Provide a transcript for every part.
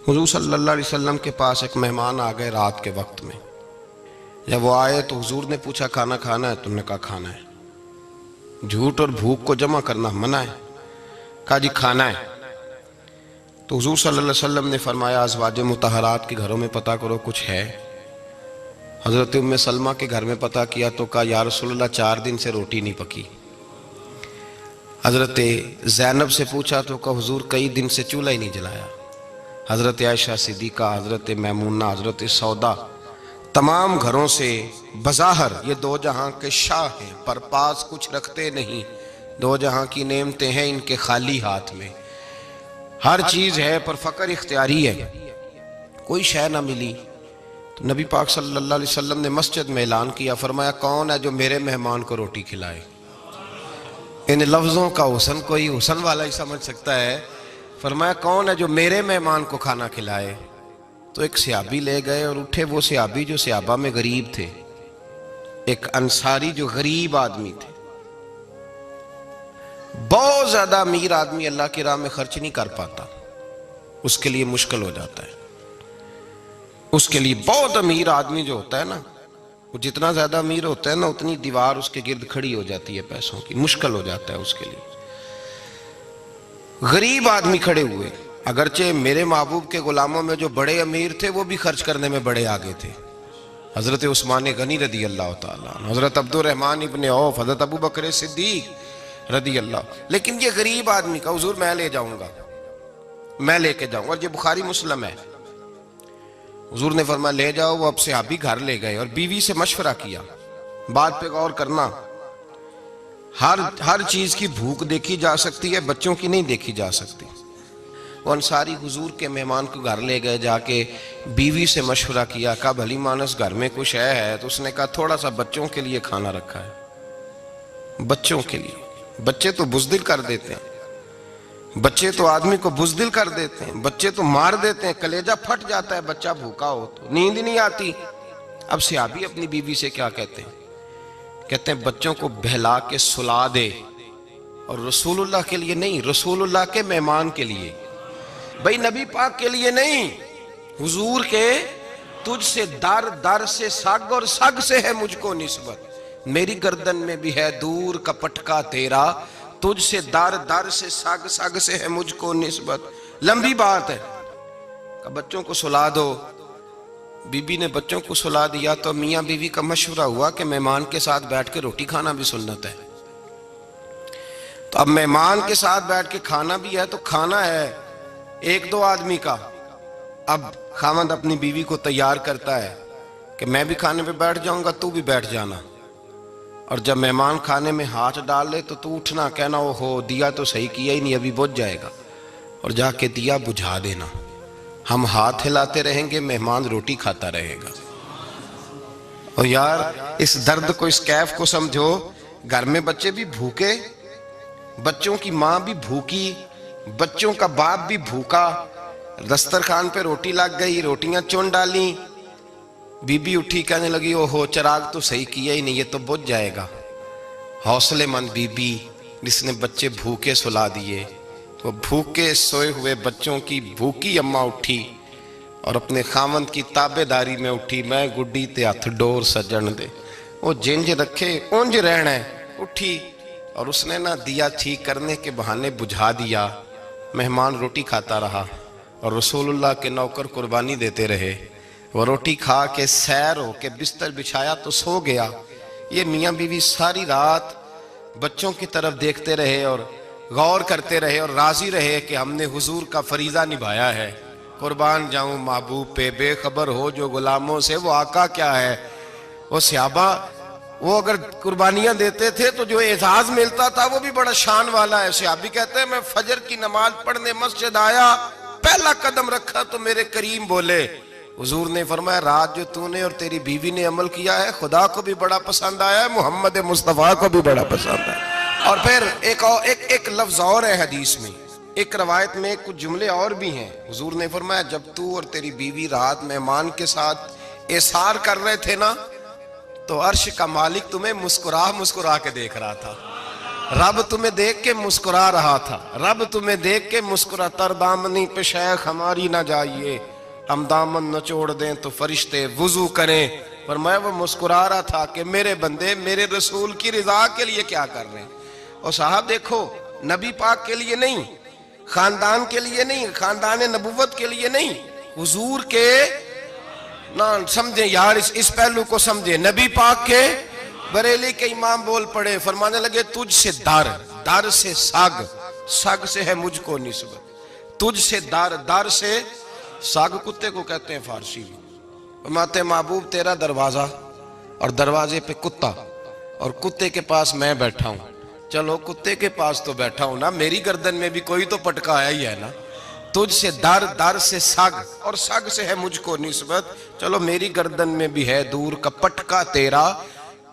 حضور صلی اللہ علیہ وسلم کے پاس ایک مہمان آ گئے رات کے وقت میں. جب وہ آئے تو حضور نے پوچھا کھانا کھانا ہے؟ تم نے کہا کھانا ہے. جھوٹ اور بھوک کو جمع کرنا منع ہے. کہا جی کھانا ہے. تو حضور صلی اللہ علیہ وسلم نے فرمایا ازواج مطہرات کے گھروں میں پتہ کرو کچھ ہے. حضرت ام سلمہ کے گھر میں پتہ کیا تو کہا یا رسول اللہ 4 دن سے روٹی نہیں پکی. حضرت زینب سے پوچھا تو کہا حضور کئی دن سے چولہا ہی نہیں جلایا. حضرت عائشہ صدیقہ، حضرت میمونہ، حضرت سودا، تمام گھروں سے بظاہر یہ 2 جہاں کے شاہ ہیں پر پاس کچھ رکھتے نہیں. 2 جہاں کی نعمتیں ہیں ان کے خالی ہاتھ میں. ہر چیز ہے پر فقر اختیاری ہے. کوئی شے نہ ملی تو نبی پاک صلی اللہ علیہ وسلم نے مسجد میں اعلان کیا، فرمایا کون ہے جو میرے مہمان کو روٹی کھلائے؟ ان لفظوں کا حسن کوئی حسن والا ہی سمجھ سکتا ہے. فرمایا کون ہے جو میرے مہمان کو کھانا کھلائے؟ تو ایک صحابی لے گئے اور اٹھے وہ صحابی جو صحابہ میں غریب تھے، ایک انصاری جو غریب آدمی تھے. بہت زیادہ امیر آدمی اللہ کی راہ میں خرچ نہیں کر پاتا، اس کے لیے مشکل ہو جاتا ہے. اس کے لیے بہت امیر آدمی جو ہوتا ہے نا، وہ جتنا زیادہ امیر ہوتا ہے نا اتنی دیوار اس کے گرد کھڑی ہو جاتی ہے پیسوں کی، مشکل ہو جاتا ہے اس کے لیے. غریب آدمی کھڑے ہوئے. اگرچہ میرے محبوب کے غلاموں میں جو بڑے امیر تھے وہ بھی خرچ کرنے میں بڑے آگے تھے. حضرت عثمان غنی رضی اللہ تعالیٰ عنہ، حضرت عبد الرحمن ابن عوف، حضرت ابو بکر صدیق رضی اللہ. لیکن یہ غریب آدمی کا حضور میں لے جاؤں گا، میں لے کے جاؤں گا. اور یہ بخاری مسلم ہے. حضور نے فرمایا لے جاؤ. وہ اب صحابی گھر لے گئے اور بیوی سے مشورہ کیا. بات پہ غور کرنا، ہر چیز کی بھوک دیکھی جا سکتی ہے، بچوں کی نہیں دیکھی جا سکتی. وہ انصاری حضور کے مہمان کو گھر لے گئے، جا کے بیوی سے مشورہ کیا. کہا بھلی مانس گھر میں کچھ ہے؟ تو اس نے کہا تھوڑا سا بچوں کے لیے کھانا رکھا ہے. بچوں کے لیے. بچے تو بزدل کر دیتے ہیں، بچے تو آدمی کو بزدل کر دیتے ہیں، بچے تو مار دیتے ہیں، کلیجہ پھٹ جاتا ہے بچہ بھوکا ہو تو، نیند ہی نہیں آتی. اب صحابی اپنی بیوی سے کیا کہتے ہیں؟ کہتے ہیں بچوں کو بہلا کے سلا دے. اور رسول اللہ کے لیے نہیں، رسول اللہ کے مہمان کے لیے. بھئی نبی پاک کے لیے نہیں، حضور کے. تجھ سے در در سے سگ اور سگ سے ہے مجھ کو نسبت. میری گردن میں بھی ہے دور کا پٹکا تیرا، تجھ سے در در سے سگ سگ سے ہے مجھ کو نسبت. لمبی بات ہے. کہ بچوں کو سلا دو. بی بی نے بچوں کو سلا دیا تو میاں بیوی کا مشورہ ہوا کہ مہمان کے ساتھ بیٹھ کے روٹی کھانا بھی سنت ہے. تو اب مہمان کے ساتھ بیٹھ کے کھانا بھی ہے تو کھانا ہے 1-2 آدمی کا. اب خاوند اپنی بیوی کو تیار کرتا ہے کہ میں بھی کھانے پہ بیٹھ جاؤں گا، تو بھی بیٹھ جانا. اور جب مہمان کھانے میں ہاتھ ڈال لے تو اٹھنا، کہنا او ہو دیا تو صحیح کیا ہی نہیں، ابھی بجھ جائے گا. اور جا کے دیا بجھا دینا. ہم ہاتھ ہلاتے رہیں گے، مہمان روٹی کھاتا رہے گا. اور یار اس درد کو، اس کیف کو سمجھو. گھر میں بچے بھی بھوکے، بچوں کی ماں بھی بھوکی، بچوں کا باپ بھی بھوکا. دسترخوان پہ روٹی لگ گئی، روٹیاں چن ڈالیں. بی بی اٹھی کہنے لگی او ہو چراغ تو صحیح کیا ہی نہیں، یہ تو بجھ جائے گا. حوصلے مند بی بی جس نے بچے بھوکے سلا دیے. وہ بھوکے سوئے ہوئے بچوں کی بھوکی اماں اٹھی اور اپنے خاوند کی تابع داری میں اٹھی. میں گڈی تے ہتھ ڈور سجن دے، وہ جنج رکھے اونج رہنا ہے. اٹھی اور اس نے نہ دیا ٹھیک کرنے کے بہانے بجھا دیا. مہمان روٹی کھاتا رہا اور رسول اللہ کے نوکر قربانی دیتے رہے. وہ روٹی کھا کے سیر ہو کے بستر بچھایا تو سو گیا. یہ میاں بیوی ساری رات بچوں کی طرف دیکھتے رہے اور غور کرتے رہے اور راضی رہے کہ ہم نے حضور کا فریضہ نبھایا ہے. قربان جاؤں محبوب پہ، بے خبر ہو جو غلاموں سے وہ آقا کیا ہے. وہ صحابہ وہ اگر قربانیاں دیتے تھے تو جو اعزاز ملتا تھا وہ بھی بڑا شان والا ہے. صحابی کہتے ہیں میں فجر کی نماز پڑھنے مسجد آیا، پہلا قدم رکھا تو میرے کریم بولے. حضور نے فرمایا رات جو تو نے اور تیری بیوی نے عمل کیا ہے خدا کو بھی بڑا پسند آیا ہے، محمد مصطفیٰ کو بھی بڑا پسند آیا. اور پھر ایک لفظ اور ہے حدیث میں، ایک روایت میں کچھ جملے اور بھی ہیں. حضور نے فرمایا جب تو اور تیری بیوی رات مہمان کے ساتھ ایثار کر رہے تھے نا تو عرش کا مالک تمہیں مسکرا مسکرا کے دیکھ رہا تھا. رب تمہیں دیکھ کے مسکرا رہا تھا، رب تمہیں دیکھ کے مسکرا، تر دامنی پہ شیخ ہماری نہ جائیے، ہم دامن نچوڑ دیں تو فرشتے وضو کریں۔ پر میں وہ مسکرا رہا تھا کہ میرے بندے میرے رسول کی رضا کے لیے کیا کر رہے ہیں۔ اور صاحب دیکھو، نبی پاک کے لیے نہیں، خاندان کے لیے نہیں، خاندان نبوت کے لیے نہیں، حضور کے نہ سمجھیں یار، اس پہلو کو سمجھیں، نبی پاک کے بریلی کے امام بول پڑے، فرمانے لگے تجھ سے در، در سے سگ، سگ سے ہے مجھ کو نسبت، تجھ سے در، در سے سگ کتے کو کہتے ہیں فارسی میں۔ فرماتے محبوب تیرا دروازہ اور دروازے پہ کتا اور کتے کے پاس میں بیٹھا ہوں، چلو کتے کے پاس تو بیٹھا ہوں نا، میری گردن میں بھی کوئی تو پٹکا آیا ہی ہے نا، تجھ سے در، در سے سگ اور سگ سے ہے مجھ کو نسبت، چلو میری گردن میں بھی ہے دور کا پٹکا تیرا۔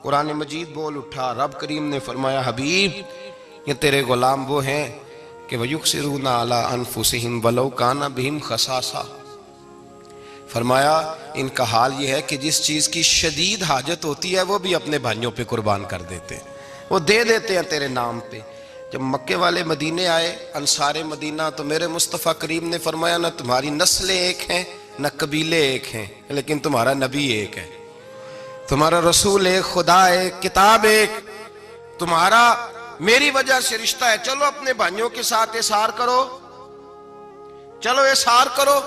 قرآن مجید بول اٹھا، رب کریم نے فرمایا حبیب یہ تیرے غلام وہ ہیں کہ وَيُقْصِرُونَ عَلَىٰ أَنفُسِهِمْ وَلَوْ كَانَ بِهِمْ خَصَاصَةٌ، فرمایا ان کا حال یہ ہے کہ جس چیز کی شدید حاجت ہوتی ہے وہ بھی اپنے بھائیوں پہ قربان کر دیتے ہیں، وہ دے دیتے ہیں تیرے نام پہ۔ جب مکے والے مدینے آئے، انصار مدینہ، تو میرے مصطفیٰ کریم نے فرمایا نہ تمہاری نسلیں ایک ہیں نہ قبیلے ایک ہیں، لیکن تمہارا نبی ایک ہے، تمہارا رسول ایک، خدا ایک، کتاب ایک، تمہارا میری وجہ سے رشتہ ہے، چلو اپنے بھائیوں کے ساتھ احسار کرو، چلو احسار کرو۔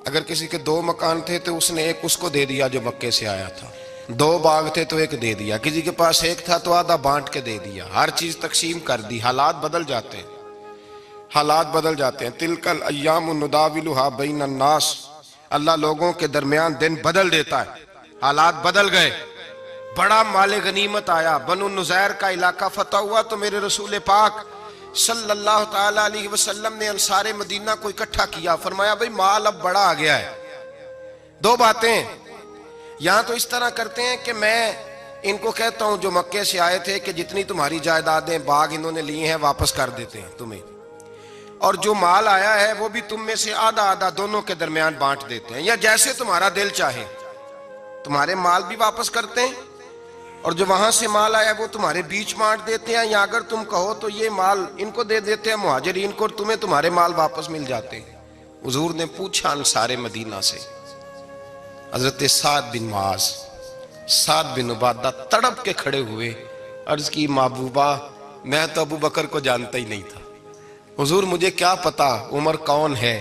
اگر کسی کے 2 مکان تھے تو اس نے ایک اس کو دے دیا جو مکے سے آیا تھا، 2 باغ تھے تو ایک دے دیا، کسی کے پاس ایک تھا تو آدھا بانٹ کے دے دیا، ہر چیز تقسیم کر دی۔ حالات بدل جاتے ہیں، حالات بدل جاتے ہیں۔ تلک الایام نداولها بین الناس، اللہ لوگوں کے درمیان دن بدل دیتا ہے، حالات بدل گئے، بڑا مال غنیمت آیا، بنو نزیر کا علاقہ فتح ہوا تو میرے رسول پاک صلی اللہ تعالی علیہ وسلم نے انصار مدینہ کو اکٹھا کیا، فرمایا بھئی مال اب بڑا آ گیا ہے، 2 باتیں، یہاں تو اس طرح کرتے ہیں کہ میں ان کو کہتا ہوں جو مکے سے آئے تھے کہ جتنی تمہاری جائیدادیں باغ انہوں نے لیے ہیں واپس کر دیتے ہیں تمہیں، اور جو مال آیا ہے وہ بھی تم میں سے آدھا آدھا دونوں کے درمیان بانٹ دیتے ہیں، یا جیسے تمہارا دل چاہے، تمہارے مال بھی واپس کرتے ہیں اور جو وہاں سے مال آیا وہ تمہارے بیچ بانٹ دیتے ہیں، یا اگر تم کہو تو یہ مال ان کو دے دیتے ہیں مہاجرین کو، اور تمہیں تمہارے مال واپس مل جاتے ہیں۔ حضور نے پوچھا انصار مدینہ سے، حضرت سعد بن معاذ، سعد بن عبادہ تڑپ کے کھڑے ہوئے، عرض کی محبوبہ میں تو ابو بکر کو جانتا ہی نہیں تھا، حضور مجھے کیا پتا عمر کون ہے،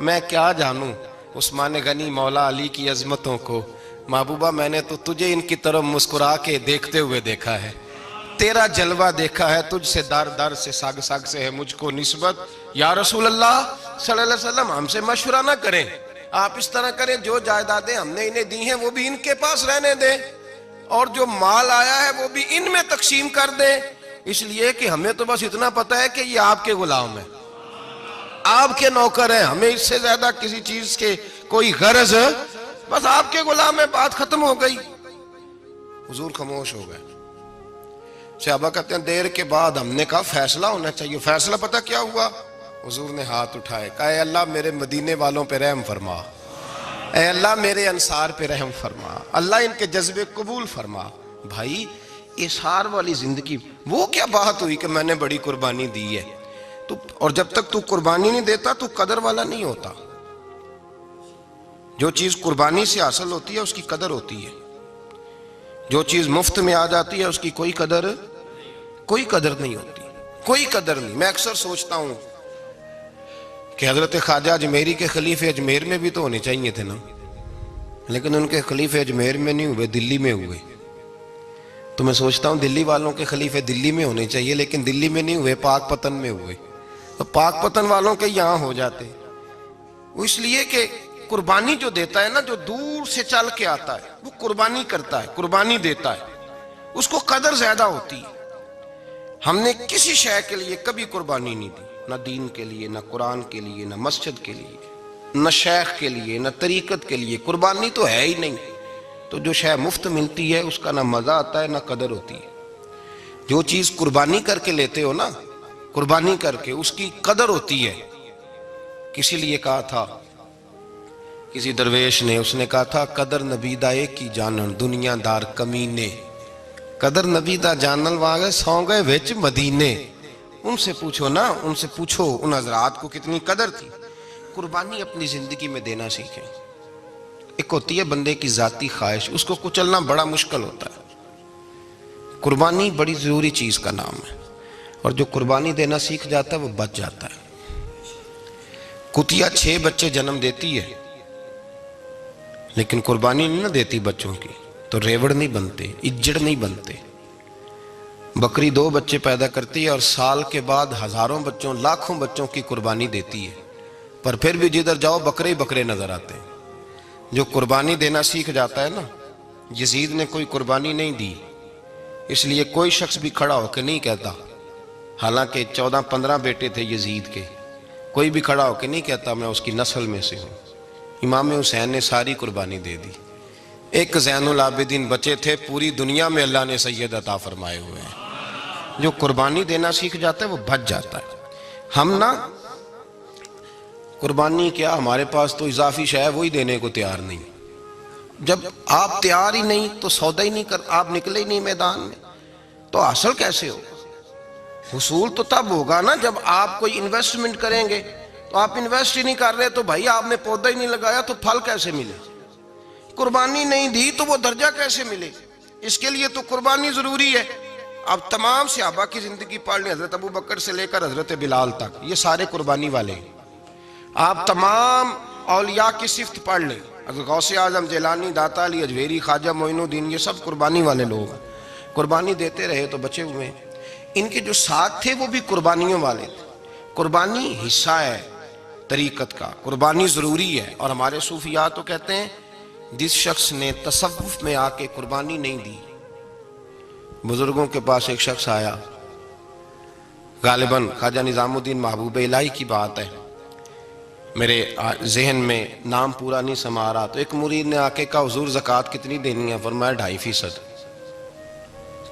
میں کیا جانوں عثمان غنی مولا علی کی عظمتوں کو، محبوبہ میں نے تو تجھے ان کی طرف مسکرا کے دیکھتے ہوئے دیکھا ہے، تیرا جلوہ دیکھا ہے، تجھ سے در در سے سگ سگ سے ہے مجھ کو نسبت۔ یا رسول اللہ صلی اللہ علیہ وسلم ہم سے مشورہ نہ کریں، آپ اس طرح کریں جو جائیدادیں ہم نے انہیں دی ہیں وہ بھی ان کے پاس رہنے دیں، اور جو مال آیا ہے وہ بھی ان میں تقسیم کر دیں، اس لیے کہ ہمیں تو بس اتنا پتہ ہے کہ یہ آپ کے غلام ہیں، آپ کے نوکر ہیں، ہمیں اس سے زیادہ کسی چیز کے کوئی غرض، بس آپ کے غلام ہے، بات ختم ہو گئی۔ حضور خاموش ہو گئے۔ صحابہ کہتے ہیں دیر کے بعد ہم نے کہا فیصلہ ہونا چاہیے، فیصلہ پتہ کیا ہوا؟ حضور نے ہاتھ اٹھائے، کہا اے اللہ میرے مدینے والوں پہ رحم فرما، اے اللہ میرے انصار پہ رحم فرما، اللہ ان کے جذبے قبول فرما۔ بھائی احسار والی زندگی وہ کیا بات ہوئی کہ میں نے بڑی قربانی دی ہے، اور جب تک تو قربانی نہیں دیتا تو قدر والا نہیں ہوتا۔ جو چیز قربانی سے حاصل ہوتی ہے اس کی قدر ہوتی ہے، جو چیز مفت میں آ جاتی ہے اس کی کوئی قدر نہیں ہوتی، کوئی قدر نہیں۔ میں اکثر سوچتا ہوں کہ حضرت خواجہ اجمیری کے خلیفے اجمیر میں بھی تو ہونے چاہیے تھے نا، لیکن ان کے خلیفے اجمیر میں نہیں ہوئے، دلی میں ہوئے۔ تو میں سوچتا ہوں دلی والوں کے خلیفے دلی میں ہونے چاہیے، لیکن دلی میں نہیں ہوئے، پاک پتن میں ہوئے، تو پاک پتن والوں کے یہاں ہو جاتے۔ وہ اس لیے کہ قربانی جو دیتا ہے نا، جو دور سے چل کے آتا ہے وہ قربانی کرتا ہے، قربانی دیتا ہے، اس کو قدر زیادہ ہوتی ہے۔ ہم نے کسی شے کے لیے کبھی قربانی نہیں دی، نہ دین کے لیے، نہ قرآن کے لیے، نہ مسجد کے لیے، نہ شیخ کے لیے، نہ طریقت کے لیے، قربانی تو ہے ہی نہیں۔ تو جو شے مفت ملتی ہے اس کا نہ مزہ آتا ہے نہ قدر ہوتی ہے۔ جو چیز قربانی کر کے لیتے ہو نا، قربانی کر کے، اس کی قدر ہوتی ہے۔ کسی لیے کہا تھا کسی درویش نے، اس نے کہا تھا قدر نبیدہ ایک کی جانن دنیا دار کمینے، قدر نبی دا جانن واگے سو گئے وچ مدینے. ان سے پوچھو نا، ان سے پوچھو ان حضرات کو کتنی قدر تھی. قربانی اپنی زندگی میں دینا سیکھیں. ایک ہوتی ہے بندے کی ذاتی خواہش، اس کو کچلنا بڑا مشکل ہوتا ہے. قربانی بڑی ضروری چیز کا نام ہے، اور جو قربانی دینا سیکھ جاتا ہے وہ بچ جاتا ہے. کتیا 6 بچے جنم دیتی ہے لیکن قربانی نہیں نہ دیتی بچوں کی، تو ریوڑ نہیں بنتے، اجڑ نہیں بنتے. بکری 2 بچے پیدا کرتی ہے اور سال کے بعد ہزاروں بچوں، لاکھوں بچوں کی قربانی دیتی ہے، پر پھر بھی جدھر جاؤ بکرے ہی بکرے نظر آتے ہیں. جو قربانی دینا سیکھ جاتا ہے نا، یزید نے کوئی قربانی نہیں دی، اس لیے کوئی شخص بھی کھڑا ہو کے نہیں کہتا، حالانکہ 14-15 بیٹے تھے یزید کے، کوئی بھی کھڑا ہو کے نہیں کہتا میں اس کی نسل میں سے ہوں. امام حسین نے ساری قربانی دے دی. ایک زین العابدین بچے تھے، پوری دنیا میں اللہ نے سید عطا فرمائے ہوئے ہیں. جو قربانی دینا سیکھ جاتا ہے وہ بچ جاتا ہے. ہم نا قربانی کیا، ہمارے پاس تو اضافی شے ہے وہی دینے کو تیار نہیں. جب آپ تیار ہی نہیں تو سودا ہی نہیں کر، آپ نکلے ہی نہیں میدان میں، تو حاصل کیسے ہو؟ حصول تو تب ہوگا نا جب آپ کوئی انویسٹمنٹ کریں گے. تو آپ انویسٹ ہی نہیں کر رہے تو بھائی آپ نے پودا ہی نہیں لگایا تو پھل کیسے ملے؟ قربانی نہیں دی تو وہ درجہ کیسے ملے؟ اس کے لیے تو قربانی ضروری ہے. اب تمام صحابہ کی زندگی پڑھ لیں، حضرت ابو بکر سے لے کر حضرت بلال تک، یہ سارے قربانی والے ہیں. آپ تمام اولیاء کی صفت پڑھ لیں، حضرت غوث اعظم، جیلانی، داتا علی اجویری، خواجہ معین الدین، یہ سب قربانی والے لوگ ہیں. قربانی دیتے رہے تو بچے ہوئے ہیں. ان کے جو ساتھ تھے وہ بھی قربانیوں والے تھے. قربانی حصہ ہے طریقت کا، قربانی ضروری ہے. اور ہمارے صوفیاء تو کہتے ہیں جس شخص نے تصوف میں آ کے قربانی نہیں دی. بزرگوں کے پاس ایک شخص آیا، غالباً خواجہ نظام الدین محبوب الہی کی بات ہے، میرے ذہن میں نام پورا نہیں سما رہا. تو ایک مرید نے آ کے کہا حضور زکوٰۃ کتنی دینی ہے؟ فرمایا 2.5%.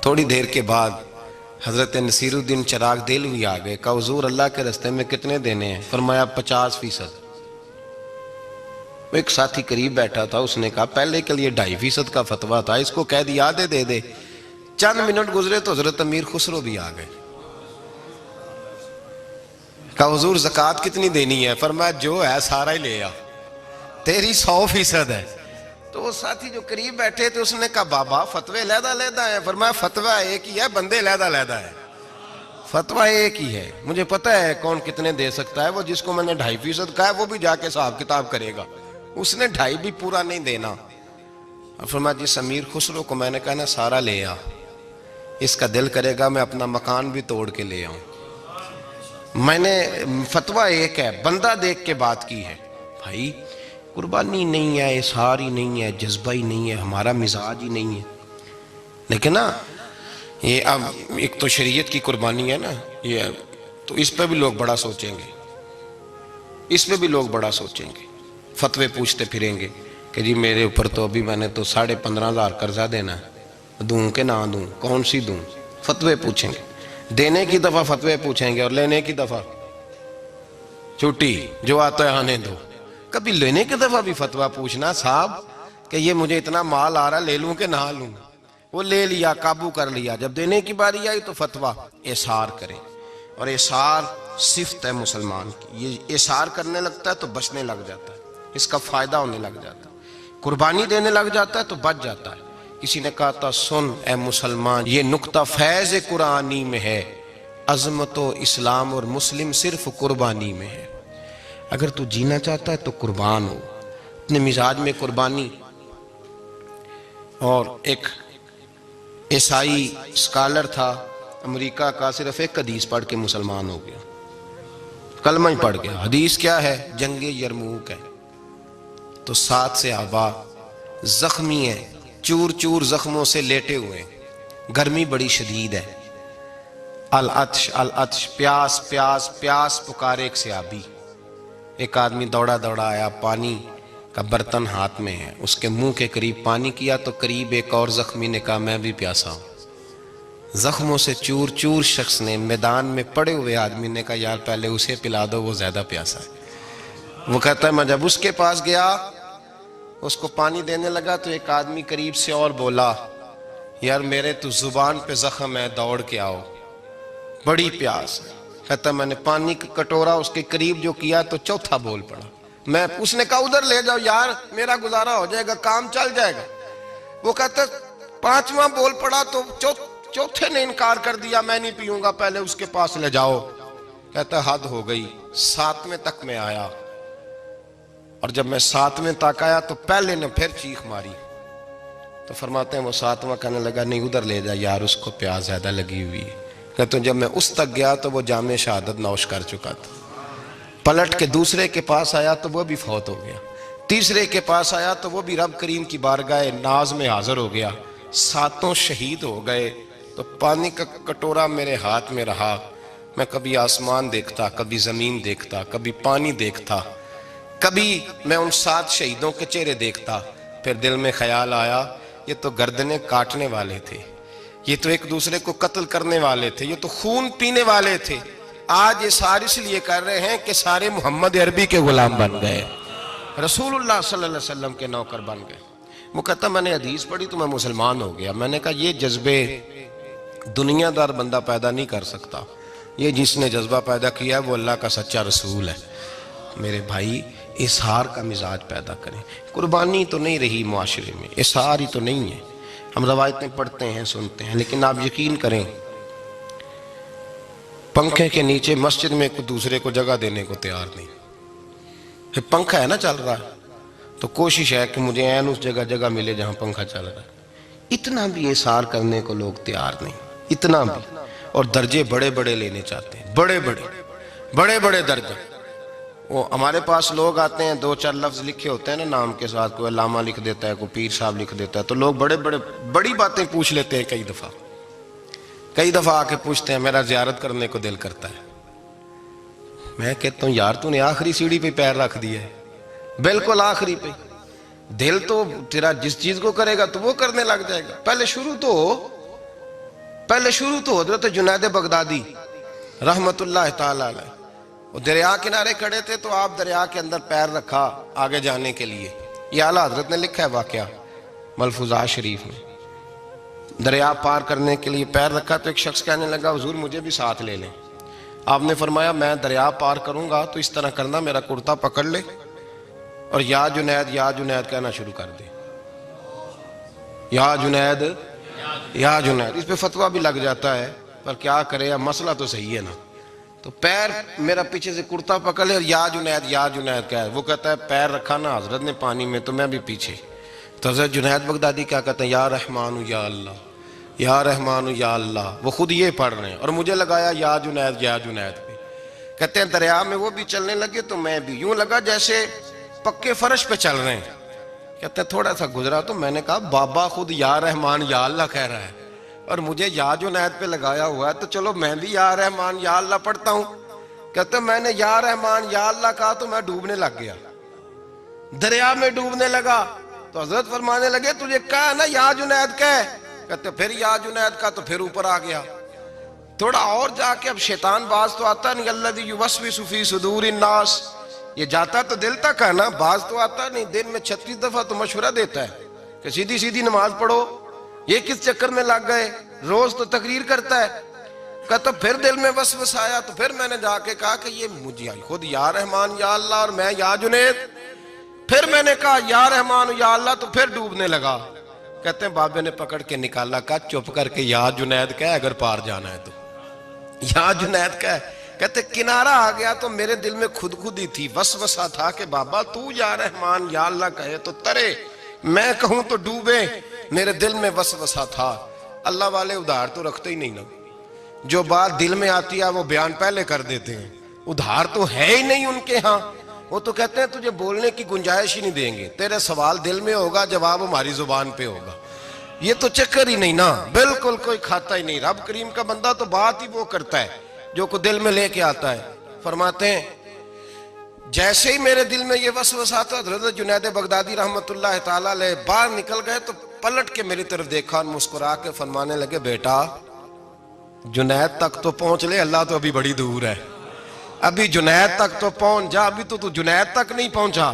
تھوڑی دیر کے بعد حضرت نصیر الدین چراغ دہلوی آ گئے، کہا حضور اللہ کے راستے میں کتنے دینے ہیں؟ فرمایا 50%. ایک ساتھی قریب بیٹھا تھا، اس نے کہا پہلے کے لیے 2.5% کا فتویٰ تھا، اس کو کہہ دیا دے دے. چند منٹ گزرے تو حضرت امیر خسرو بھی آ گئے، کہا حضور زکوٰۃ کتنی دینی ہے؟ فرمایا جو ہے سارا ہی لے آ، تیری 100% ہے. تو وہ ساتھی جو قریب بیٹھے تھے اس نے کہا بابا فتوے علیحدہ علیحدہ ہیں. فرمایا فتویٰ ایک ہی ہے، بندے علیحدہ علیحدہ ہے. فتویٰ ایک ہی ہے، مجھے پتہ ہے کون کتنے دے سکتا ہے. وہ جس کو میں نے 2.5% کہا ہے وہ بھی جا کے حساب کتاب کرے گا، اس نے 2.5 بھی پورا نہیں دینا. فرمایا جس امیر خسرو کو میں نے کہا نا سارا لے آ، اس کا دل کرے گا میں اپنا مکان بھی توڑ کے لے آؤں. میں نے فتویٰ ایک ہے، بندہ دیکھ کے بات کی ہے. بھائی قربانی نہیں ہے، اظہار ہی نہیں ہے، جذبہ ہی نہیں ہے، ہمارا مزاج ہی نہیں ہے. لیکن نا یہ اب ایک تو شریعت کی قربانی ہے نا، یہ تو اس پہ بھی لوگ بڑا سوچیں گے، اس پہ بھی لوگ بڑا سوچیں گے. فتوے پوچھتے پھریں گے کہ جی میرے اوپر تو ابھی میں نے تو 15,500 قرضہ دینا ہے، دوں کہ نہ دوں، کون سی دوں؟ فتوے پوچھیں گے. دینے کی دفعہ فتوے پوچھیں گے اور لینے کی دفعہ چھٹی، جو آتا ہے آنے دو. کبھی لینے کی دفعہ بھی فتویٰ پوچھنا صاحب کہ یہ مجھے اتنا مال آ رہا لے لوں کہ نہ لوں. وہ لے لیا، قابو کر لیا. جب دینے کی باری آئی تو فتویٰ احصار کریں. اور احصار صفت ہے مسلمان کی، یہ احصار کرنے لگتا ہے تو بچنے لگ جاتا ہے، اس کا فائدہ ہونے لگ جاتا ہے. قربانی دینے لگ جاتا ہے تو بچ جاتا ہے. کسی نے کہا تھا سن اے مسلمان، یہ نکتہ فیض قرآنی میں ہے، عظمت و اسلام اور مسلم صرف قربانی میں ہے. اگر تو جینا چاہتا ہے تو قربان ہو، اپنے مزاج میں قربانی. اور ایک عیسائی اسکالر تھا امریکہ کا، صرف ایک حدیث پڑھ کے مسلمان ہو گیا، کلمہ ہی پڑھ گیا. حدیث کیا ہے؟ جنگ یرموک ہے. تو 7 صحابہ زخمی ہیں، چور چور زخموں سے لیٹے ہوئے، گرمی بڑی شدید ہے. العطش العطش، پیاس پیاس پیاس پکارے ایک صحابی. ایک آدمی دوڑا دوڑا آیا، پانی کا برتن ہاتھ میں ہے، اس کے منہ کے قریب پانی کیا تو قریب ایک اور زخمی نے کہا میں بھی پیاسا ہوں. زخموں سے چور چور شخص نے، میدان میں پڑے ہوئے آدمی نے کہا یار پہلے اسے پلا دو، وہ زیادہ پیاسا ہے. وہ کہتا ہے میں جب اس کے پاس گیا، اس کو پانی دینے لگا تو ایک آدمی قریب سے اور بولا یار میرے تو زبان پہ زخم ہے، دوڑ کے آؤ، بڑی پیاس ہے۔ کہتا میں نے پانی کا کٹورا اس کے قریب جو کیا تو چوتھا بول پڑا۔ اس نے کہا ادھر لے جاؤ یار، میرا گزارا ہو جائے گا، کام چل جائے گا۔ وہ کہتا پانچواں بول پڑا تو چوتھے نے انکار کر دیا، میں نہیں پیوں گا، پہلے اس کے پاس لے جاؤ۔ کہتا حد ہو گئی۔ ساتویں تک میں آیا، اور جب میں ساتویں تک آیا تو پہلے نے پھر چیخ ماری۔ تو فرماتے ہیں وہ ساتواں کہنے لگا نہیں ادھر لے جا یار، اس کو پیاس زیادہ لگی ہوئی ہے۔ کہتے ہیں جب میں اس تک گیا تو وہ جام شہادت نوش کر چکا تھا۔ پلٹ کے دوسرے کے پاس آیا تو وہ بھی فوت ہو گیا۔ تیسرے کے پاس آیا تو وہ بھی رب کریم کی بارگاہ ناز میں حاضر ہو گیا۔ ساتوں شہید ہو گئے۔ تو پانی کا کٹورا میرے ہاتھ میں رہا۔ میں کبھی آسمان دیکھتا، کبھی زمین دیکھتا، کبھی پانی دیکھتا، کبھی میں ان 7 شہیدوں کے چہرے دیکھتا۔ پھر دل میں خیال آیا یہ تو گردنیں کاٹنے والے تھے، یہ تو ایک دوسرے کو قتل کرنے والے تھے، یہ تو خون پینے والے تھے۔ آج یہ سارے اس لیے کر رہے ہیں کہ سارے محمد عربی کے غلام بن گئے، رسول اللہ صلی اللہ علیہ وسلم کے نوکر بن گئے۔ وہ کہتا میں نے حدیث پڑھی تو میں مسلمان ہو گیا۔ میں نے کہا یہ جذبے دنیا دار بندہ پیدا نہیں کر سکتا، یہ جس نے جذبہ پیدا کیا ہے وہ اللہ کا سچا رسول ہے۔ میرے بھائی اظہار کا مزاج پیدا کریں۔ قربانی تو نہیں رہی معاشرے میں، اظہار ہی تو نہیں ہے۔ ہم روایتیں پڑھتے ہیں، سنتے ہیں، لیکن آپ یقین کریں پنکھے کے نیچے مسجد میں کوئی دوسرے کو جگہ دینے کو تیار نہیں۔ پھر پنکھا ہے نا چل رہا ہے تو کوشش ہے کہ مجھے عین اس جگہ ملے جہاں پنکھا چل رہا ہے۔ اتنا بھی اظہار کرنے کو لوگ تیار نہیں، اتنا بھی۔ اور درجے بڑے بڑے لینے چاہتے ہیں، بڑے بڑے درجے۔ وہ ہمارے پاس لوگ آتے ہیں، 2-4 لفظ لکھے ہوتے ہیں نا نام کے ساتھ، کوئی علامہ لکھ دیتا ہے، کوئی پیر صاحب لکھ دیتا ہے، تو لوگ بڑی باتیں پوچھ لیتے ہیں۔ کئی دفعہ آ کے پوچھتے ہیں میرا زیارت کرنے کو دل کرتا ہے۔ میں کہتا ہوں یار تو نے آخری سیڑھی پہ پیر رکھ دیا ہے، بالکل آخری پہ۔ دل تو تیرا جس چیز کو کرے گا تو وہ کرنے لگ جائے گا۔ پہلے شروع تو حضرت جنید بغدادی رحمت اللہ تعالی علیہ، وہ دریا کنارے کھڑے تھے تو آپ دریا کے اندر پیر رکھا آگے جانے کے لیے۔ یہ اعلیٰ حضرت نے لکھا ہے واقعہ ملفوظات شریف میں۔ دریا پار کرنے کے لیے پیر رکھا تو ایک شخص کہنے لگا حضور مجھے بھی ساتھ لے لیں۔ آپ نے فرمایا میں دریا پار کروں گا تو اس طرح کرنا، میرا کرتا پکڑ لے اور یا جنید یا جنید کہنا شروع کر دے۔ یا جنید یا جنید، اس پہ فتویٰ بھی لگ جاتا ہے، پر کیا کرے، اب مسئلہ تو صحیح ہے نا۔ تو پیر میرا پیچھے سے کرتا پکڑ لے اور یا جنید کہہ، وہ کہتا ہے پیر رکھا نا حضرت نے پانی میں تو میں بھی پیچھے۔ تو حضرت جنید بغدادی کیا کہتے ہیں یا رحمان یا اللہ، یا رحمان یا اللہ، وہ خود یہ پڑھ رہے ہیں اور مجھے لگایا یا جنید پہ۔ کہتے ہیں دریا میں وہ بھی چلنے لگے تو میں بھی، یوں لگا جیسے پکے فرش پہ چل رہے ہیں۔ کہتے ہیں تھوڑا سا گزرا تو میں نے کہا بابا خود یا رحمان یا اللہ کہہ رہا ہے اور مجھے یا جنید پہ لگایا ہوا ہے، تو چلو میں بھی یا رحمان یا اللہ پڑھتا ہوں۔ کہتے ہیں میں نے یا رحمان یا اللہ کہا تو میں ڈوبنے لگ گیا، دریا میں ڈوبنے لگا۔ تو حضرت فرمانے لگے تجھے کہا نا یا جنید کہہ، کہتے پھر یا جنید کا تو پھر اوپر آ گیا۔ تھوڑا اور جا کے اب شیطان باز تو آتا نہیں، الذی یوسوس فی صدور الناس، یہ جاتا تو دل تک ہے نا، باز تو آتا نہیں۔ دن میں 36 دفعہ تو مشورہ دیتا ہے کہ سیدھی نماز پڑھو، یہ کس چکر میں لگ گئے، روز تو تقریر کرتا ہے۔ کہتا پھر دل میں وسوسہ آیا تو پھر میں نے جا کے کہا کہ یہ مجھے خود یا رحمان یا اللہ اور میں یا جنید۔ پھر میں نے کہا یا رحمان یا اللہ تو پھر ڈوبنے لگا۔ کہتے ہیں بابے نے پکڑ کے نکالا، کہا چپ کر کے یا جنید کہہ اگر پار جانا ہے تو، یا جنید کہہ۔ کہتے کنارہ آ گیا تو میرے دل میں خود ہی تھی، وسوسہ تھا کہ بابا تو یا رحمان یا اللہ کہے تو ترے، میں کہوں تو ڈوبے۔ میرے دل میں وسوسہ تھا۔ اللہ والے ادھار تو رکھتے ہی نہیں نا، جو بات دل میں آتی ہے وہ بیان پہلے کر دیتے ہیں، ادھار تو ہے ہی نہیں ان کے ہاں۔ وہ تو کہتے ہیں تجھے بولنے کی گنجائش ہی نہیں دیں گے، تیرے سوال دل میں ہوگا جواب ہماری زبان پہ ہوگا۔ یہ تو چکر ہی نہیں نا، بالکل کوئی کھاتا ہی نہیں۔ رب کریم کا بندہ تو بات ہی وہ کرتا ہے جو کو دل میں لے کے آتا ہے۔ فرماتے ہیں جیسے ہی میرے دل میں یہ وسوسہ تھا، حضرت جنید بغدادی رحمت اللہ تعالیٰ علیہ باہر نکل گئے تو پلٹ کے میری طرف دیکھا اور مسکرا کے فرمانے لگے بیٹا جنید تک تو پہنچ لے، اللہ تو ابھی بڑی دور ہے، ابھی جنید تک تو پہنچ جا، ابھی تو جنید تک نہیں پہنچا،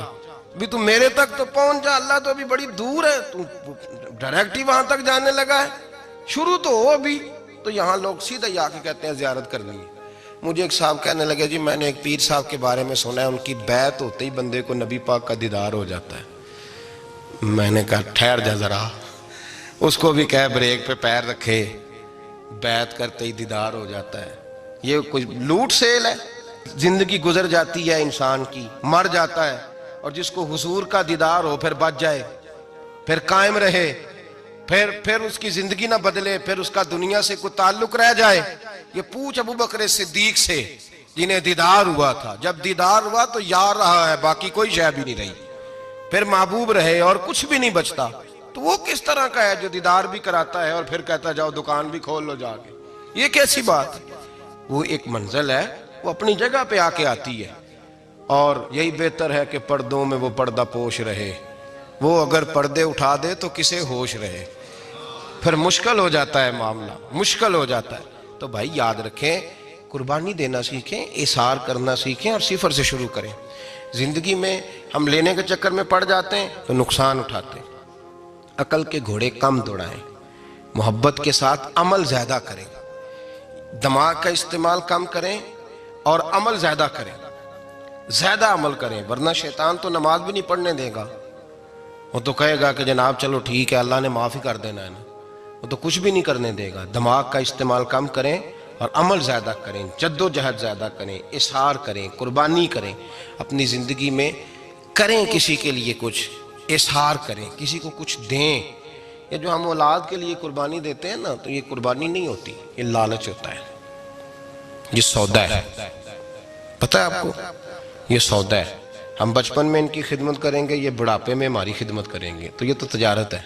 ابھی تو میرے تک تو پہنچ جا، اللہ تو ابھی بڑی دور ہے، تو ڈائریکٹ ہی وہاں تک جانے لگا ہے۔ شروع تو ہو ابھی، تو یہاں لوگ سیدھا ہی آ کے کہتے ہیں زیارت کرنی ہے۔ مجھے ایک صاحب کہنے لگے جی میں نے ایک پیر صاحب کے بارے میں سنا ہے ان کی بیعت ہوتے ہی بندے کو نبی پاک کا دیدار ہو جاتا ہے۔ میں نے کہا ٹھہر جا ذرا، اس کو بھی کہہ بریک پہ پیر رکھے، بیعت کرتے ہی دیدار ہو جاتا ہے؟ یہ کوئی لوٹ سیل ہے؟ زندگی گزر جاتی ہے انسان کی، مر جاتا ہے، اور جس کو حضور کا دیدار ہو پھر بچ جائے، پھر قائم رہے، پھر اس کی زندگی نہ بدلے، پھر اس کا دنیا سے کوئی تعلق رہ جائے۔ یہ پوچھ ابو بکر صدیق سے جنہیں دیدار ہوا تھا، جب دیدار ہوا تو یار رہا ہے، باقی کوئی شے بھی نہیں رہی، پھر محبوب رہے اور کچھ بھی نہیں بچتا۔ تو وہ کس طرح کا ہے جو دیدار بھی کراتا ہے اور پھر کہتا جاؤ دکان بھی کھول لو جا کے؟ یہ کیسی بات؟ وہ ایک منزل ہے، وہ اپنی جگہ پہ آ کے آتی ہے، اور یہی بہتر ہے کہ پردوں میں وہ پردہ پوش رہے۔ وہ اگر پردے اٹھا دے تو کسے ہوش رہے؟ پھر مشکل ہو جاتا ہے معاملہ، مشکل ہو جاتا ہے۔ تو بھائی یاد رکھیں، قربانی دینا سیکھیں، اثار کرنا سیکھیں، اور صفر سے شروع کریں۔ زندگی میں ہم لینے کے چکر میں پڑ جاتے ہیں تو نقصان اٹھاتے ہیں۔ عقل کے گھوڑے کم دوڑائیں، محبت کے ساتھ عمل زیادہ کریں، دماغ کا استعمال کم کریں اور عمل زیادہ کریں، زیادہ عمل کریں، ورنہ شیطان تو نماز بھی نہیں پڑھنے دے گا۔ وہ تو کہے گا کہ جناب چلو ٹھیک ہے اللہ نے معافی کر دینا ہے نا، وہ تو کچھ بھی نہیں کرنے دے گا۔ دماغ کا استعمال کم کریں اور عمل زیادہ کریں، جد و جہد زیادہ کریں، اظہار کریں، قربانی کریں اپنی زندگی میں، کریں کسی کے لیے کچھ، اظہار کریں، کسی کو کچھ دیں۔ یہ جو ہم اولاد کے لیے قربانی دیتے ہیں نا، تو یہ قربانی نہیں ہوتی، یہ لالچ ہوتا ہے، یہ سودا ہے۔ پتہ ہے آپ کو یہ سودا ہے؟ ہم بچپن میں ان کی خدمت کریں گے، یہ بڑھاپے میں ہماری خدمت کریں گے، تو یہ تو تجارت ہے،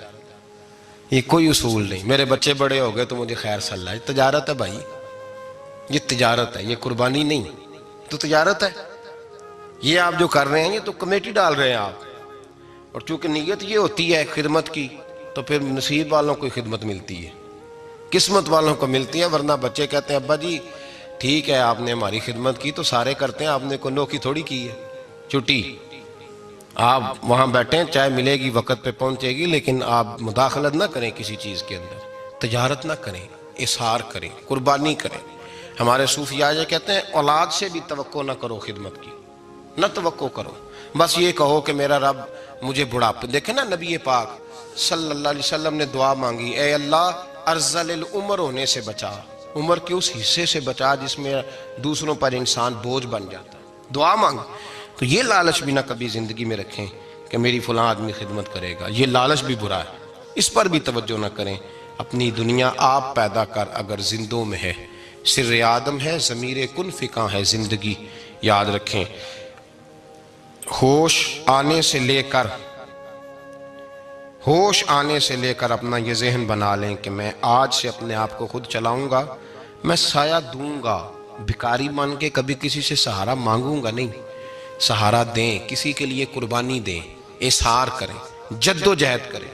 یہ کوئی اصول نہیں۔ میرے بچے بڑے ہو گئے تو مجھے خیر صلی اللہ، یہ تجارت ہے بھائی، یہ تجارت ہے، یہ قربانی نہیں، تو تجارت ہے۔ یہ آپ جو کر رہے ہیں یہ تو کمیٹی ڈال رہے ہیں آپ، اور چونکہ نیت یہ ہوتی ہے خدمت کی، تو پھر نصیب والوں کو خدمت ملتی ہے، قسمت والوں کو ملتی ہے۔ ورنہ بچے کہتے ہیں ابا جی ٹھیک ہے آپ نے ہماری خدمت کی تو سارے کرتے ہیں، آپ نے کو نوکی تھوڑی کی ہے، چھٹی آپ وہاں بیٹھیں، چائے ملے گی وقت پہ پہنچے گی، لیکن آپ مداخلت نہ کریں کسی چیز کے اندر، تجارت نہ کریں، اظہار کریں، قربانی کریں۔ ہمارے صوفیاء یہ کہتے ہیں اولاد سے بھی توقع نہ کرو خدمت کی، نہ توقع کرو، بس یہ کہو کہ میرا رب مجھے بڑھاپے۔ دیکھیں نا نبی پاک صلی اللہ علیہ وسلم نے دعا مانگی، اے اللہ ارذل العمر ہونے سے بچا، عمر کے اس حصے سے بچا جس میں دوسروں پر انسان بوجھ بن جاتا ہے، دعا مانگ۔ تو یہ لالچ بھی نہ کبھی زندگی میں رکھیں کہ میری فلاں آدمی خدمت کرے گا، یہ لالچ بھی برا ہے، اس پر بھی توجہ نہ کریں۔ اپنی دنیا آپ پیدا کر اگر زندوں میں ہے، سر آدم ہے، ضمیر کن فکاں ہے زندگی، یاد رکھیں۔ ہوش آنے سے لے کر اپنا یہ ذہن بنا لیں کہ میں آج سے اپنے آپ کو خود چلاؤں گا، میں سایہ دوں گا، بھکاری مان کے کبھی کسی سے سہارا مانگوں گا نہیں، سہارا دیں، کسی کے لیے قربانی دیں، اظہار کریں، جد و جہد کریں۔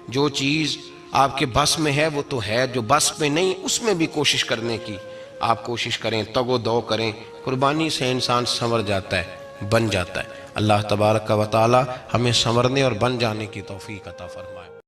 جو چیز آپ کے بس میں ہے وہ تو ہے، جو بس میں نہیں اس میں بھی کوشش کرنے کی آپ کوشش کریں، تگ و دو کریں۔ قربانی سے انسان سنور جاتا ہے، بن جاتا ہے۔ اللہ تبارک و تعالی ہمیں سنورنے اور بن جانے کی توفیق عطا فرمائے۔